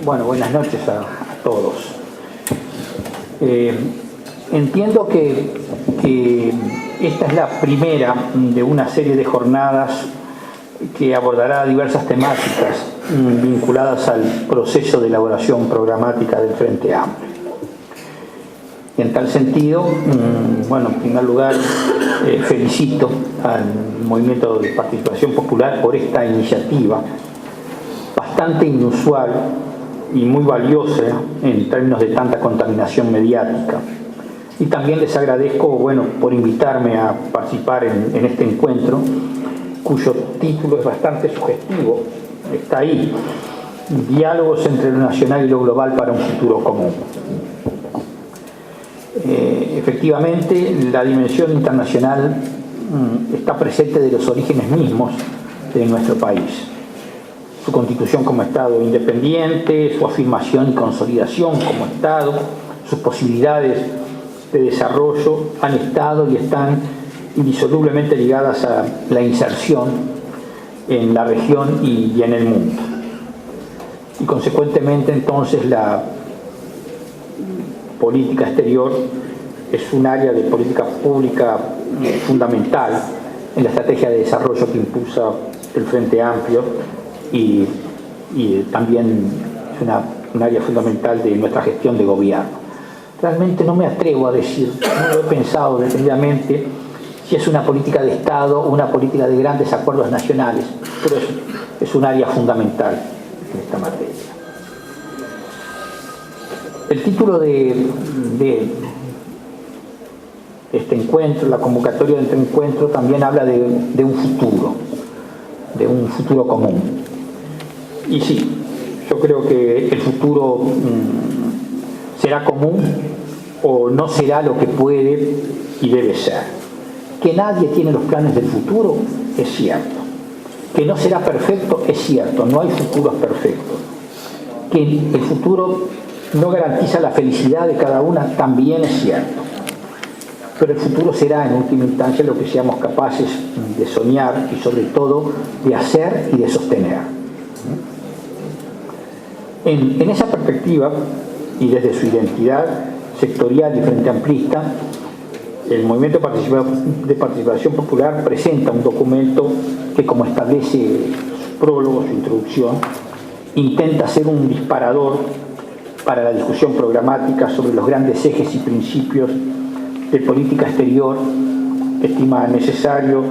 Bueno, buenas noches a todos. Entiendo que esta es la primera de una serie de jornadas que abordará diversas temáticas vinculadas al proceso de elaboración programática del Frente Amplio. Y en tal sentido, bueno, en primer lugar, felicito al Movimiento de Participación Popular por esta iniciativa bastante inusual y muy valiosa en términos de tanta contaminación mediática. Y también les agradezco, bueno, por invitarme a participar en este encuentro, cuyo título es bastante sugestivo. Está ahí: Diálogos entre lo nacional y lo global para un futuro común. Efectivamente, la dimensión internacional está presente de los orígenes mismos de nuestro país. Su constitución como Estado independiente, su afirmación y consolidación como Estado, sus posibilidades de desarrollo han estado y están indisolublemente ligadas a la inserción en la región y en el mundo. Y consecuentemente, entonces, la política exterior es un área de política pública fundamental en la estrategia de desarrollo que impulsa el Frente Amplio y también es un área fundamental de nuestra gestión de gobierno. Realmente no me atrevo a decir, no lo he pensado detenidamente, si es una política de Estado o una política de grandes acuerdos nacionales, pero es un área fundamental en esta materia. El título de este encuentro, la convocatoria de este encuentro, también habla de un futuro común. Y sí, yo creo que el futuro será común o no será lo que puede y debe ser. Que nadie tiene los planes del futuro es cierto. Que no será perfecto es cierto, no hay futuros perfectos. Que el futuro no garantiza la felicidad de cada una también es cierto. Pero el futuro será en última instancia lo que seamos capaces de soñar y sobre todo de hacer y de sostener. En esa perspectiva y desde su identidad sectorial y frente amplista, el Movimiento de Participación Popular presenta un documento que, como establece su prólogo, su introducción, intenta ser un disparador para la discusión programática sobre los grandes ejes y principios de política exterior que estima necesario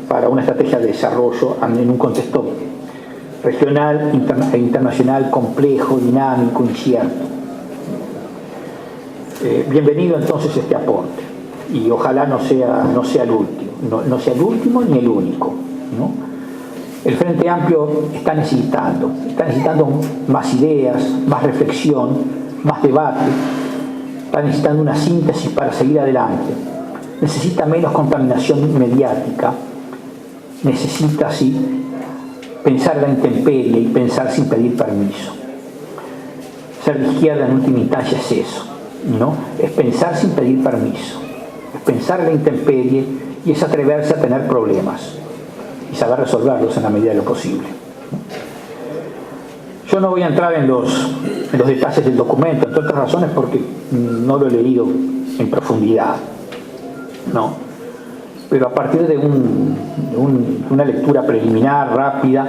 para una estrategia de desarrollo en un contexto regional e internacional complejo, dinámico, incierto. Bienvenido entonces este aporte y ojalá no sea el último, no sea el último ni el único, ¿no? El Frente Amplio está necesitando más ideas, más reflexión, más debate, está necesitando una síntesis para seguir adelante, necesita menos contaminación mediática, necesita, sí, pensar la intemperie y pensar sin pedir permiso. Ser de izquierda en última instancia es eso, ¿no? Es pensar sin pedir permiso, es pensar la intemperie y es atreverse a tener problemas y saber resolverlos en la medida de lo posible. Yo no voy a entrar en los detalles del documento, entre otras razones porque no lo he leído en profundidad, ¿no? Pero a partir de una lectura preliminar, rápida,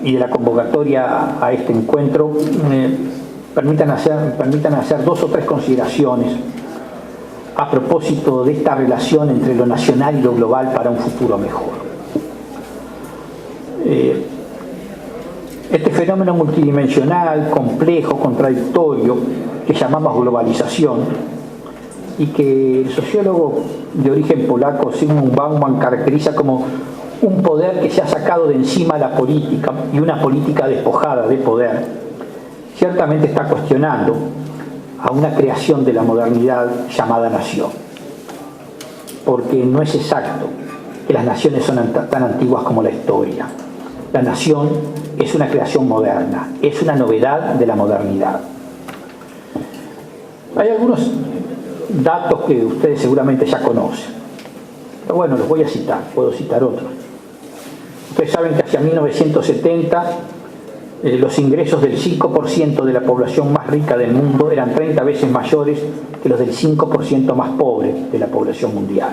y de la convocatoria a este encuentro, permitan hacer dos o tres consideraciones a propósito de esta relación entre lo nacional y lo global para un futuro mejor. Este fenómeno multidimensional, complejo, contradictorio, que llamamos globalización, y que el sociólogo de origen polaco Zygmunt Bauman caracteriza como un poder que se ha sacado de encima la política y una política despojada de poder, ciertamente está cuestionando a una creación de la modernidad llamada nación. Porque no es exacto que las naciones son tan antiguas como la historia. La nación es una creación moderna, es una novedad de la modernidad. Hay algunos datos que ustedes seguramente ya conocen, pero bueno, los voy a citar, puedo citar otros. Ustedes saben que hacia 1970 los ingresos del 5% de la población más rica del mundo eran 30 veces mayores que los del 5% más pobre de la población mundial.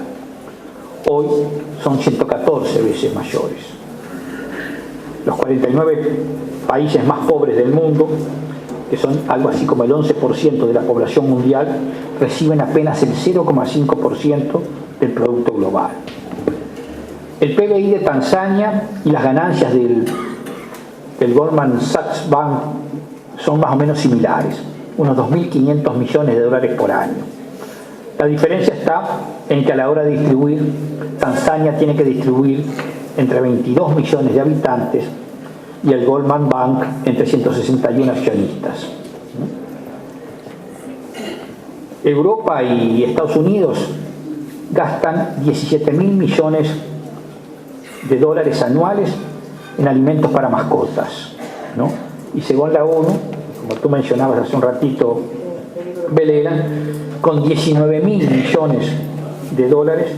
Hoy son 114 veces mayores. Los 49 países más pobres del mundo, que son algo así como el 11% de la población mundial, reciben apenas el 0,5% del Producto Global. El PBI de Tanzania y las ganancias del Goldman Sachs Bank son más o menos similares, unos 2.500 millones de dólares por año. La diferencia está en que a la hora de distribuir, Tanzania tiene que distribuir entre 22 millones de habitantes y el Goldman Bank entre 161 accionistas. Europa y Estados Unidos gastan 17.000 millones de dólares anuales en alimentos para mascotas, ¿no? Y según la ONU, como tú mencionabas hace un ratito, Belén, con 19.000 millones de dólares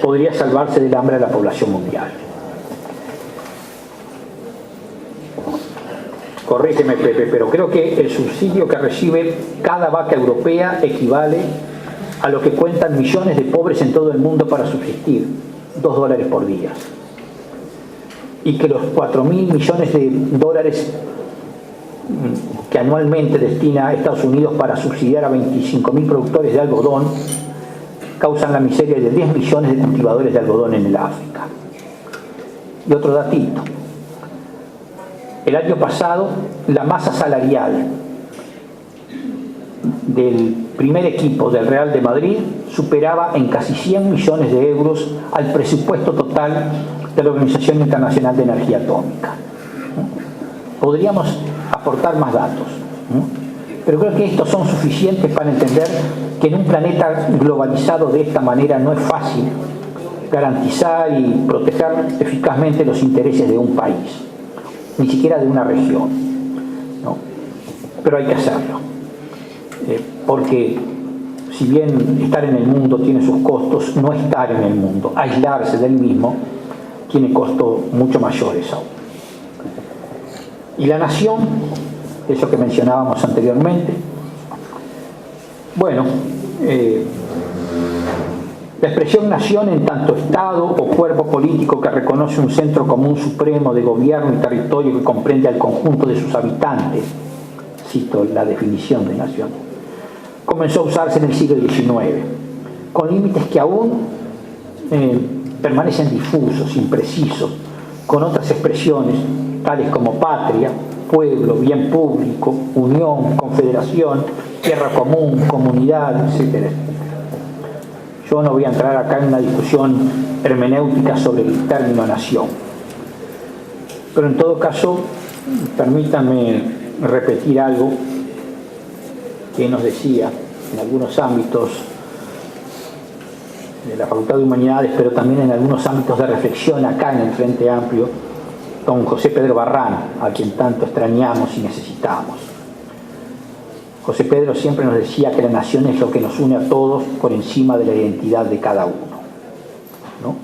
podría salvarse del hambre a la población mundial. Corrígeme, Pepe, pero creo que el subsidio que recibe cada vaca europea equivale a lo que cuentan millones de pobres en todo el mundo para subsistir, $2 por día. Y que los 4.000 millones de dólares que anualmente destina a Estados Unidos para subsidiar a 25.000 productores de algodón causan la miseria de 10 millones de cultivadores de algodón en el África. Y otro datito. El año pasado, la masa salarial del primer equipo del Real de Madrid superaba en casi 100 millones de euros al presupuesto total de la Organización Internacional de Energía Atómica. Podríamos aportar más datos, pero creo que estos son suficientes para entender que en un planeta globalizado de esta manera no es fácil garantizar y proteger eficazmente los intereses de un país, ni siquiera de una región, ¿no? Pero hay que hacerlo, porque si bien estar en el mundo tiene sus costos, no estar en el mundo, aislarse del mismo, tiene costos mucho mayores aún. Y la nación, eso que mencionábamos anteriormente, bueno, la expresión nación en tanto Estado o cuerpo político que reconoce un centro común supremo de gobierno y territorio que comprende al conjunto de sus habitantes, cito la definición de nación, comenzó a usarse en el siglo XIX, con límites que aún permanecen difusos, imprecisos, con otras expresiones tales como patria, pueblo, bien público, unión, confederación, tierra común, comunidad, etcétera. Yo no voy a entrar acá en una discusión hermenéutica sobre el término nación, pero en todo caso permítanme repetir algo que nos decía en algunos ámbitos de la Facultad de Humanidades, pero también en algunos ámbitos de reflexión acá en el Frente Amplio, don José Pedro Barrán, a quien tanto extrañamos y necesitamos. José Pedro siempre nos decía que la nación es lo que nos une a todos por encima de la identidad de cada uno, ¿no?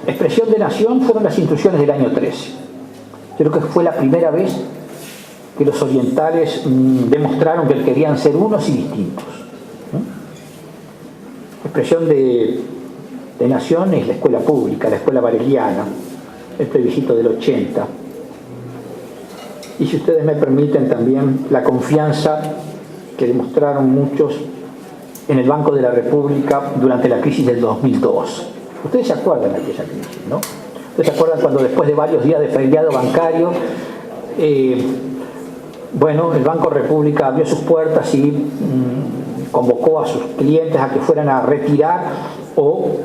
Expresión de nación fueron las instrucciones del año 13. Creo que fue la primera vez que los orientales demostraron que querían ser unos y distintos, ¿no? Expresión de nación es la escuela pública, la escuela bareliana, el plebiscito del 80. Y si ustedes me permiten también la confianza que demostraron muchos en el Banco de la República durante la crisis del 2002. Ustedes se acuerdan de aquella crisis, ¿no? Ustedes se acuerdan cuando después de varios días de feriado bancario, bueno, el Banco República abrió sus puertas y convocó a sus clientes a que fueran a retirar o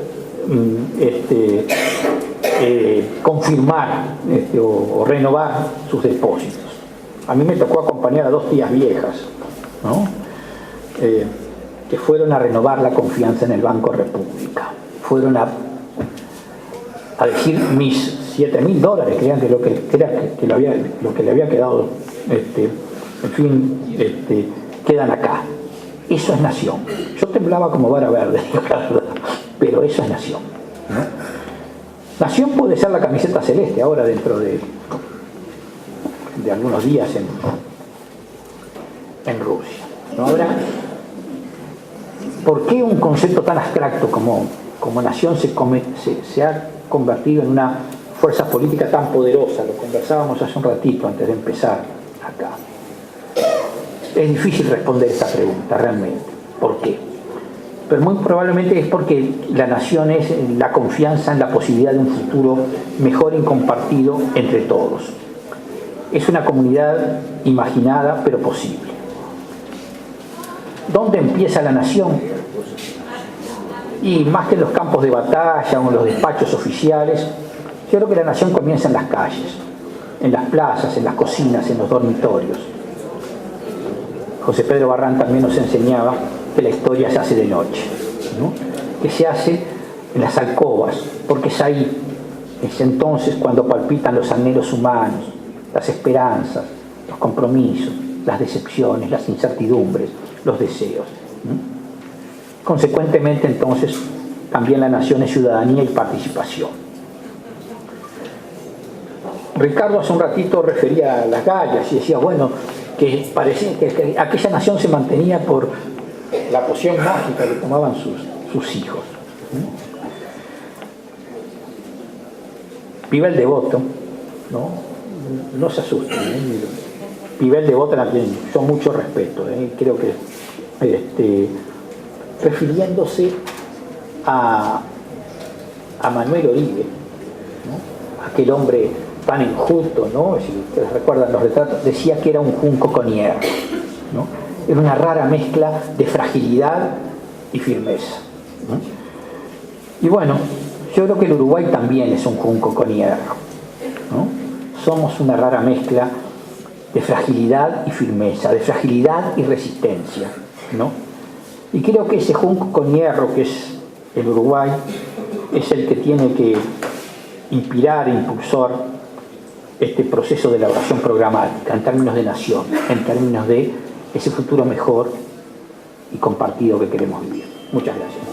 confirmar o renovar sus depósitos. A mí me tocó acompañar a 2 tías viejas, ¿no? Que fueron a renovar la confianza en el Banco República. Fueron a decir mis $7.000, creían que lo que le había quedado, en fin, quedan acá. Eso es nación. Yo temblaba como vara verde, pero eso es nación, ¿no? Nación puede ser la camiseta celeste ahora dentro de de algunos días en Rusia. Ahora, ¿por qué un concepto tan abstracto como nación se ha convertido en una fuerza política tan poderosa? Lo conversábamos hace un ratito antes de empezar acá. Es difícil responder esa pregunta realmente. ¿Por qué? Pero muy probablemente es porque la nación es la confianza en la posibilidad de un futuro mejor y compartido entre todos. Es una comunidad imaginada pero posible. ¿Dónde empieza la nación? Y más que en los campos de batalla o en los despachos oficiales, yo creo que la nación comienza en las calles, en las plazas, en las cocinas, en los dormitorios. José Pedro Barrán también nos enseñaba que la historia se hace de noche, ¿no? Que se hace en las alcobas, porque es ahí, es entonces cuando palpitan los anhelos humanos, las esperanzas, los compromisos, las decepciones, las incertidumbres, los deseos. Consecuentemente, entonces, también la nación es ciudadanía y participación. Ricardo hace un ratito refería a las gallas y decía, bueno, que parecía que aquella nación se mantenía por la poción mágica que tomaban sus hijos. Pivel Devoto, no se asusten, Pivel Devoto, a quien yo mucho respeto, creo que refiriéndose a Manuel Oribe, ¿no? Aquel hombre tan enjuto, ¿no? Si ustedes recuerdan los retratos, decía que era un junco con hierro, ¿no? Era una rara mezcla de fragilidad y firmeza, ¿no? Y bueno, yo creo que el Uruguay también es un junco con hierro, ¿no? Somos una rara mezcla de fragilidad y firmeza, de fragilidad y resistencia, ¿no? Y creo que ese junco con hierro que es el Uruguay es el que tiene que inspirar e impulsar este proceso de elaboración programática en términos de nación, en términos de ese futuro mejor y compartido que queremos vivir. Muchas gracias.